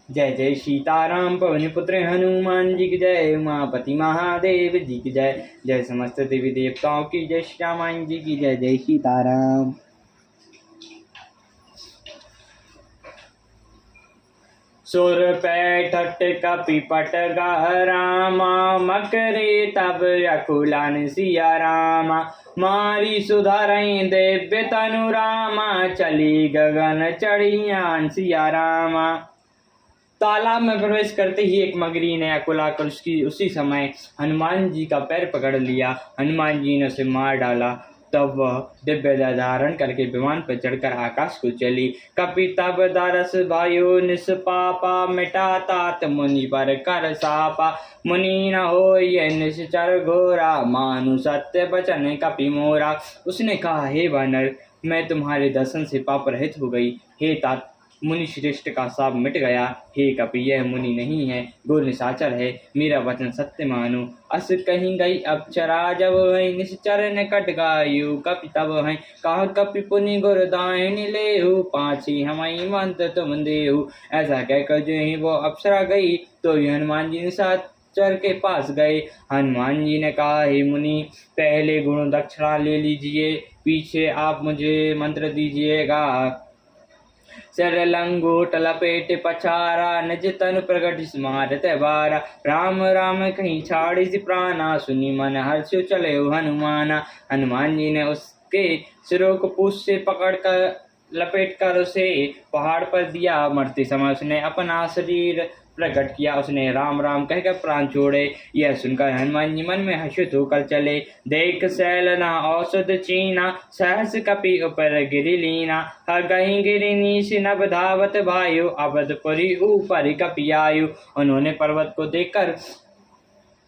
जय जय सीताराम पवन पुत्र हनुमान जी की जय। उमापति महादेव जी की जय। जय समस्त देवी देवताओं की जय। श्री रामायण जी की जय। जय सीताराम। सुर पैठट कपिपट रामा मकरे तब अकुलान सिया रामा मारी सुधारई दिव्य तनु रामा चली गगन चढ़ियान सिया रामा। तालाब में प्रवेश करते ही एक मगरी ने अकुलाकर उसकी उसी समय हनुमान जी का पैर पकड़ लिया। हनुमान जी ने उसे मार डाला। तब वह दिव्य धारण करके विमान पर चढ़कर आकाश को चली। कपि तब दारस वायु निष्पापा मिटा तात मुनि पर कर सापा। मुनि न हो ये निश्चर घोरा मानु सत्य वचन कपि मोरा। उसने कहा, हे वानर, मैं तुम्हारे दर्शन से पाप रहित हो गई। हे तात, मुनि श्रेष्ठ का साप मिट गया। हे कपि, यह मुनि नहीं है, घोर निशाचर है। मेरा वचन सत्य मानो। अस कहीं गई अप्सरा जब है निश्चर निकट गायु। कपि तब है कहा कपि पुनि गुर दायन लेहु। पाछी हमई मंत तुम देहु। ऐसा कहकर जो ही वो अप्सरा गई तो हनुमान जी निशाचर के पास गए। हनुमान जी ने कहा, हे मुनि, पहले गुण दक्षिणा ले लीजिए, पीछे आप मुझे मंत्र दीजिएगा। सर लंगोट लपेट पछारा निज तन प्रगट स्मारत बारा। राम राम कहीं छाड़ी सी प्राणा सुनी मन हर्ष चले हनुमाना। हनुमान जी ने उसके सिरों को पूछ से पकड़ कर लपेट कर उसे पहाड़ पर दिया। मरते समय उसने अपना शरीर प्रकट किया। उसने राम राम कहकर प्राण छोड़े। यह सुनकर हनुमान जी मन में हर्षित होकर चले। देख सैलना औषध चीना सहस कपि ऊपर गिरि लीना। गही गिरि नीश नभ धावत भायु अवधपुरी ऊपर कपि आयु। उन्होंने पर्वत को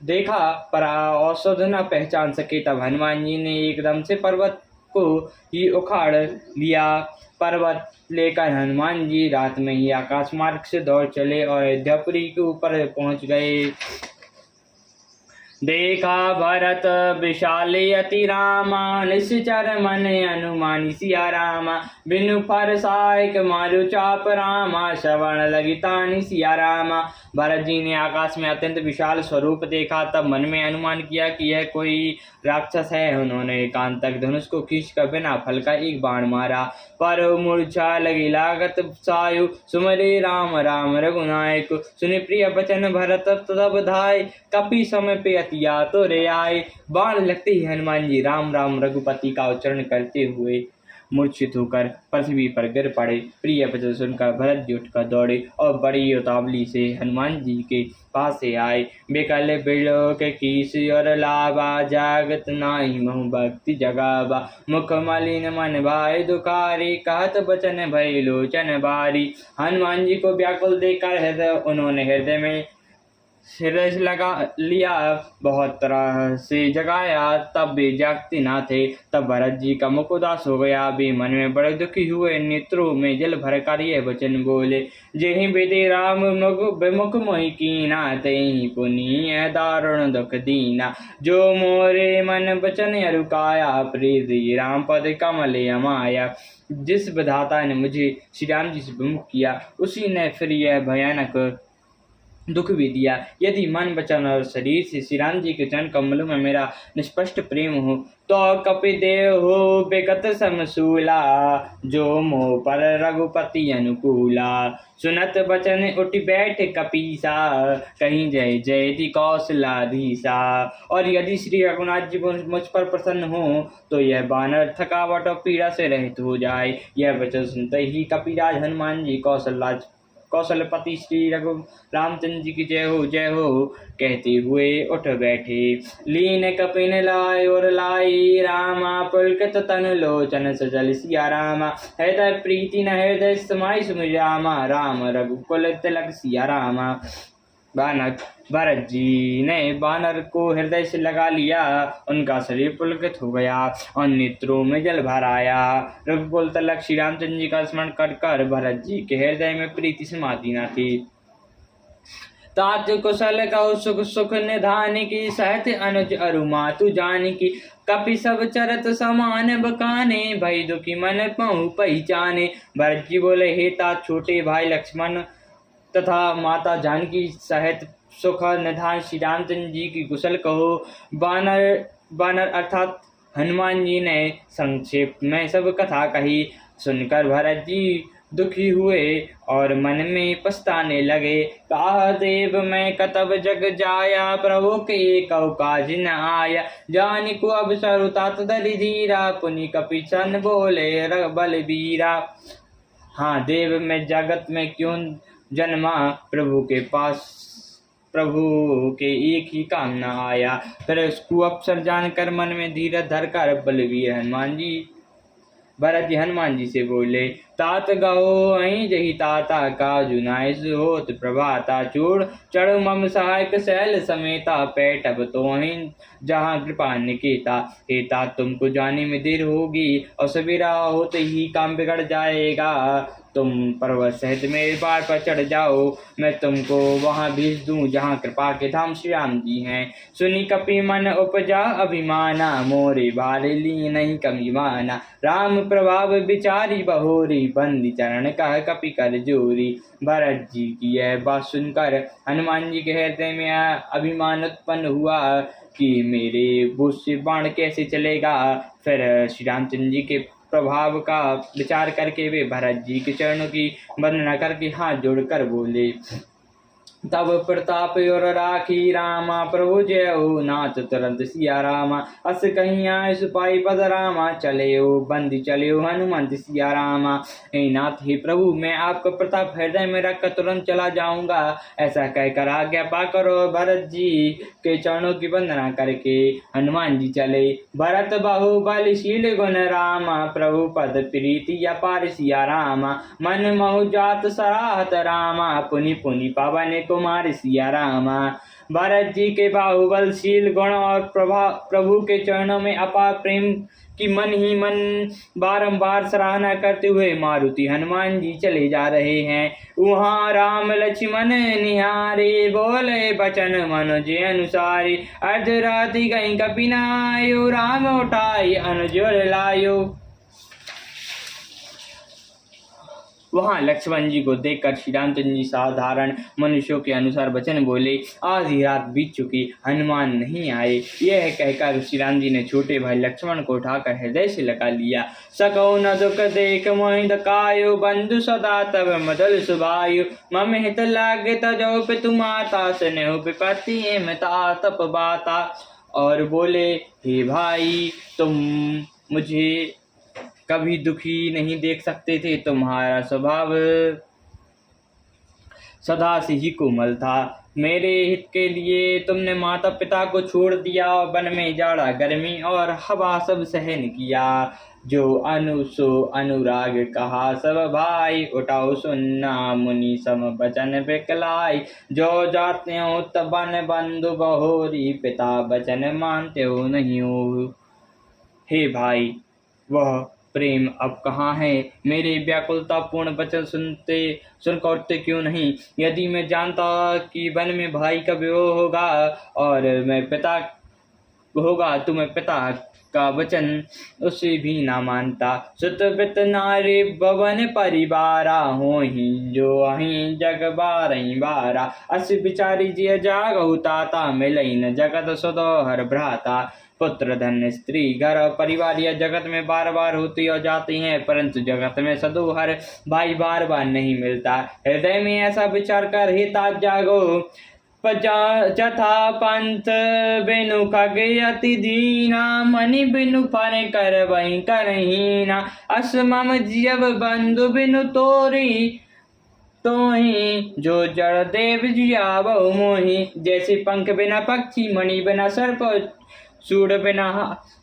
देखा पर औषध न पहचान सके। तब हनुमान जी ने एकदम से पर्वत को ही उखाड़ लिया। पर्वत लेकर हनुमान जी रात में ही आकाश मार्ग से दौड़ चले और अयोध्यापुरी के ऊपर पहुंच गए। देखा भरत विशाल अति रामा निश्चर मन अनुमानी सिया रामा। बिनु फर सायक मारु चाप रामा श्रवण लगितानि सिया रामा। भरत जी ने आकाश में अत्यंत विशाल स्वरूप देखा। तब मन में अनुमान किया कि यह कोई राक्षस है। उन्होंने एकांतक धनुष को खींचकर बिना फल का एक बाण मारा, पर मूर्छा लगी लागत सायु। सुमरे राम राम रघुनायक सुनि प्रिय वचन भरत तब धाय। कपि समय पे अतिया तो रे आए। बाण लगते ही हनुमान जी राम राम रघुपति का उच्चारण करते हुए मूर्छित होकर पृथ्वी पर गिर पड़े। प्रिय वचन सुनकर भरत जी उठकर दौड़े और बड़ी उतावली से हनुमान जी के पास से आए। बिकल बिलोक कीस और लावा जागत नाही महु भक्ति जगावा। मुख मलिन मन भाई दुखारी कहत वचन भय लोचन बारी। हनुमान जी को व्याकुल देखकर उन्होंने हृदय में सिर लगा लिया, बहुत तरह से जगाया, तब भी जागते ना थे। तब भरत जी का मुख उदास हो गया। वे मन में बड़े दुखी हुए, नेत्रों में जल भरकर यह वचन बोले। जेहि विधि राम विमुख मोहि कीना तेहि पुनीय दारुण दुख दीना। जो मोरे मन वचन अरुकाया प्रीति राम पद कमल अमाया। जिस विधाता ने मुझे श्री राम जी से विमुख किया उसी ने फिर यह भयानक दुख भी दिया। यदि मन वचन और शरीर से श्री राम जी के चरण कमलों में मेरा निष्पष्ट प्रेम हो तो कपि देव हो बेगत समसूला। जो मोह पर रघुपति अनुकूला। सुनत वचन उठ बैठ कपीसा कहीं जय जयति कौशलाधीसा। और यदि श्री रघुनाथ जी मुझ पर प्रसन्न हो तो यह बानर थकावट और पीड़ा से रहित हो जाए। यह वचन सुनते ही कपिराज हनुमान जी कौशलपति श्री रघु रामचंद्र जी की जय हो कहते हुए उठ बैठे। लीन कपिन लाय और लाई रामा पुलकित तन लोचन सजल सिया रामा। हृदय प्रीति न हृदय समाई सुमिर रामा। राम रघुकुल तिलक सिया रामा। भरत जी ने बानर को हृदय से लगा लिया। उनका शरीर पुलकित हो गया और नेत्रों में जल भर आया। रघुकुल तिलक श्री रामचंद्र जी का स्मरण कर कर भरत जी के हृदय में प्रीति समाधि न थी। तात कुशल कहो सुख सुख निधान की सहत अनुज अरु मातु जान की। कपि सब चरत समान बकाने भई दुखी मन पहु पहचाने। भरत जी बोले, हे तात छोटे भाई लक्ष्मण तथा माता जानकी सहित सुख निधान श्री रामचंद्र जी की कुशल कहो। बानर अर्थात हनुमान जी ने संक्षेप में सब कथा कही। सुनकर भरत जी दुखी हुए और मन में पछताने लगे। कहा देव मैं कतब जग जाया, प्रभु के कऊ काज न आया। जान को अवसर तात दरि धीरा, पुनि कपि सन बोले बलबीरा। हाँ देव मैं जगत में क्यों जन्मा, प्रभु के पास प्रभु के एक ही काम न आया। फिर उसको अवसर जानकर मन में धीरज धरकर बलवीर हनुमान जी भरत जी हनुमान जी से बोले। तात गहो अहीं जही ताता, का जुनाइस होत प्रभाता। चूड़ चढ़ मम सहायक शैल समेता, पैठब तो अहीं जहाँ कृपा निकेता। हे तात तुमको जाने में देर होगी, और सवेरा होते ही काम बिगड़ जाएगा। तुम पर्वत सहित मेरे पहाड़ पर चढ़ जाओ, मैं तुमको वहां भेज दूं जहां कृपा के धाम श्री राम जी हैं। सुनी कपि मन उपजा अभिमाना, मोरे भारे ली नहीं कमी माना। राम प्रभाव विचारी बहोरी, बंदी चरण कह कपि कर जोरी। भरत जी की यह बात सुनकर हनुमान जी के हृदय में अभिमान उत्पन्न हुआ कि मेरे भुज से बाण कैसे चलेगा। फिर श्री रामचंद्र जी के प्रभाव का विचार करके वे भरत जी के चरणों की वंदना करके हाथ जोड़कर बोले। तब प्रताप और राखी रामा, प्रभु जय हो नाथ तुरंत सिया रामा। अस कहीं आए सिपाही पद रामा, चले हो बंदी चले हो हनुमंत सिया रामा। हे नाथ हे प्रभु मैं आपका प्रताप हृदय में रखकर तुरंत चला जाऊंगा। ऐसा कहकर आज्ञा पाकर और भरत जी के चरणों की वंदना करके हनुमान जी चले। भरत बाहुबलशील गुण रामा, प्रभु पद प्रीति अपार सिया रामा। मन महु जात सराहत रामा, पुनि पुनि पवन कुमार सिया रामा। भरत जी के बाहुबलशील गुण और प्रभु के चरणों में अपार प्रेम की मन ही मन बारंबार सराहना करते हुए मारुति हनुमान जी चले जा रहे हैं। वहाँ राम लक्ष्मण निहारे, बोले बचन मनुज अनुसारी। अर्धरात्रि गई कपिनायो, राम उठाई अनुजोर लायो। वहाँ लक्ष्मण जी को देखकर श्री रामचंद्र जी साधारण मनुष्यों के अनुसार वचन बोले। आधी रात बीत चुकी, हनुमान नहीं आए। यह कहकर श्री राम जी ने छोटे भाई लक्ष्मण को उठाकर हृदय से लगा लिया। सकौ न दुख देख मोहित कायो, बंधु सदा तब मदल सुभायु। मम हित लागे तजो पितु माता, स्नेह विपत्ति एमता तप बाता। और बोले हे भाई तुम मुझे कभी दुखी नहीं देख सकते थे, तुम्हारा स्वभाव सदा से ही कोमल था। मेरे हित के लिए तुमने माता पिता को छोड़ दिया और वन में जाड़ा गर्मी और हवा सब सहन किया। जो सो अनुराग कहा सब भाई, उठाओ सुनना मुनि सम बचन बिकलाई। जो जाते हो तब बन बंधु बहोरी, पिता बचन मानते हो नहीं हो। हे भाई वह प्रेम अब कहाँ है? मेरे व्याकुलता पूर्ण वचन सुनकर उठते क्यों नहीं? यदि मैं जानता कि वन में भाई का विवाह होगा और मैं पिता होगा तो मैं पिता का वचन उसे भी ना मानता। सुत पित नारी भवन परिवारा, हो ही जो अहीं जग बारही बारा। अस बिचारी जिय जागहु ताता, मिलई न जगत सदोहर भ्राता। पुत्र धन स्त्री घर और परिवार यह जगत में बार बार होती और जाती हैं, परंतु जगत में सदोहर भाई बार बार नहीं मिलता। हृदय में ऐसा विचार कर हे तात जागो। चथा पंथ बिनु खग अति दीना, मणि बिनु फर कर वही करहीना। अस मम जीव बंधु बिनु तोरी, तोहि जो जड़ देव जियावो मोहि। जैसे पंख बिना पक्षी, मणि बिना सर्प, सूढ़ बिना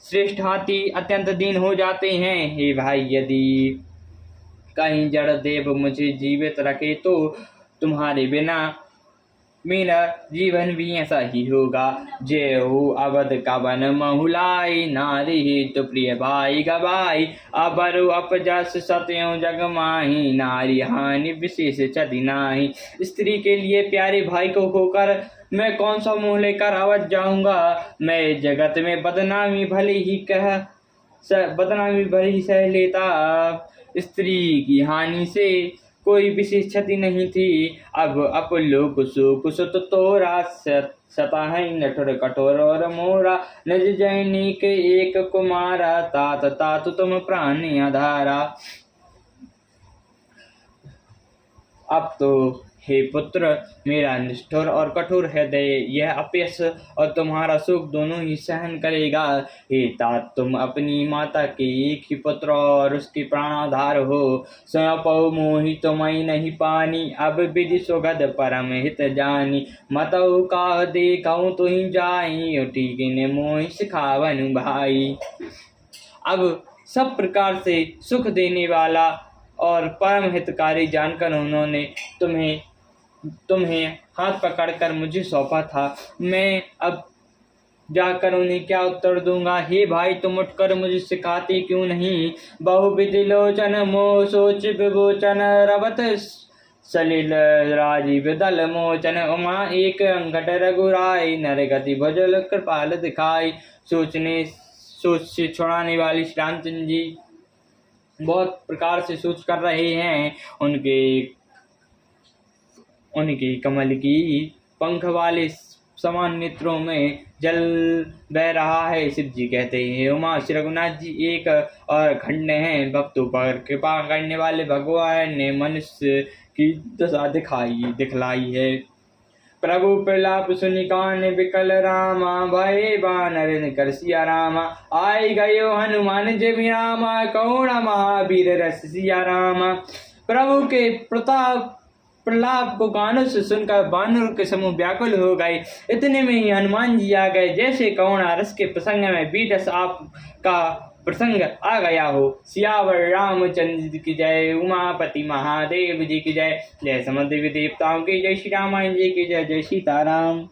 श्रेष्ठ हाथी अत्यंत दीन हो जाते हैं। हे भाई यदि कहीं जड़ देव मुझे जीवित रखे तो तुम्हारे बिना मेरा जीवन भी ऐसा ही होगा। जय हो अवध कवन महुलाई, नारी तो प्रिय भाई गवाई। अबरु अपजस सत्यों जग माही, नारी हानि विशेष चति नाही। स्त्री के लिए प्यारे भाई को खोकर मैं कौन सा मुँह लेकर अवध जाऊंगा। मैं जगत में बदनामी भली ही सह लेता। स्त्री की हानि से कोई विशेष क्षति नहीं थी। अब अपुल्लो कुसु कुसुत तोरा सता है नठुर कठोर और मोरा, निज जैनिक एक कुमारा, तात तात तुम प्राण आधारा। अब तो हे पुत्र, मेरा निष्ठुर और कठोर हृदय यह अपयश और तुम्हारा सुख दोनों ही सहन करेगा। हे तात, तुम अपनी माता के एक ही पुत्र और उसके प्राणाधार हो। स्वयं पौ मोहि तुम्हें नहीं पानी, अब विधि सुगध परम हित जानी। मतऊ का देखऊँ तुहि जाई, उठी किन मोहि सिखावन भाई। अब सब प्रकार से सुख देने वाला और परम हितकारी जानकर उन्होंने तुम्हें हाथ पकड़कर मुझे सौंपा था। मैं अब जाकर उन्हें क्या उत्तर दूंगा। हे भाई, तुम उठकर मुझे सिखाते क्यों नहीं। बहुविधि लोचन मोह सोच विभोचन, रवत सलिल राजीव दल मोचन। उमा एक अंकट रघुराई, नर गति भजल कृपाल दिखाई। सोच से छुड़ाने वाली श्री रामचंद्र जी बहुत प्रकार से सोच कर रहे हैं। उनके कमल की पंख वाले समान नेत्रों में जल बह रहा है। शिव जी कहते हैं, उमा श्री रघुनाथ जी एक और खंड हैं। भक्तों पर कृपा करने वाले भगवान ने मनुष्य की दशा दिखलाई है। प्रभु प्रलाप सुनि कान विकल रामा, भय बानर निकर सिया रामा। आई गयो हनुमान जय रामा, कौन महावीर रस सिया रामा। प्रभु के प्रलाप को कानों से सुनकर बानर के समूह व्याकुल हो गए। इतने में ही हनुमान जी आ गए, जैसे कौन रस के प्रसंग में बीटस आपका प्रसंग आ गया हो। सियावर रामचंद्र जी की जय, उमापति महादेव जी की जय, जय समस्त देवी देवताओं की जय, श्री रामायण जी की जय, जय सीताराम।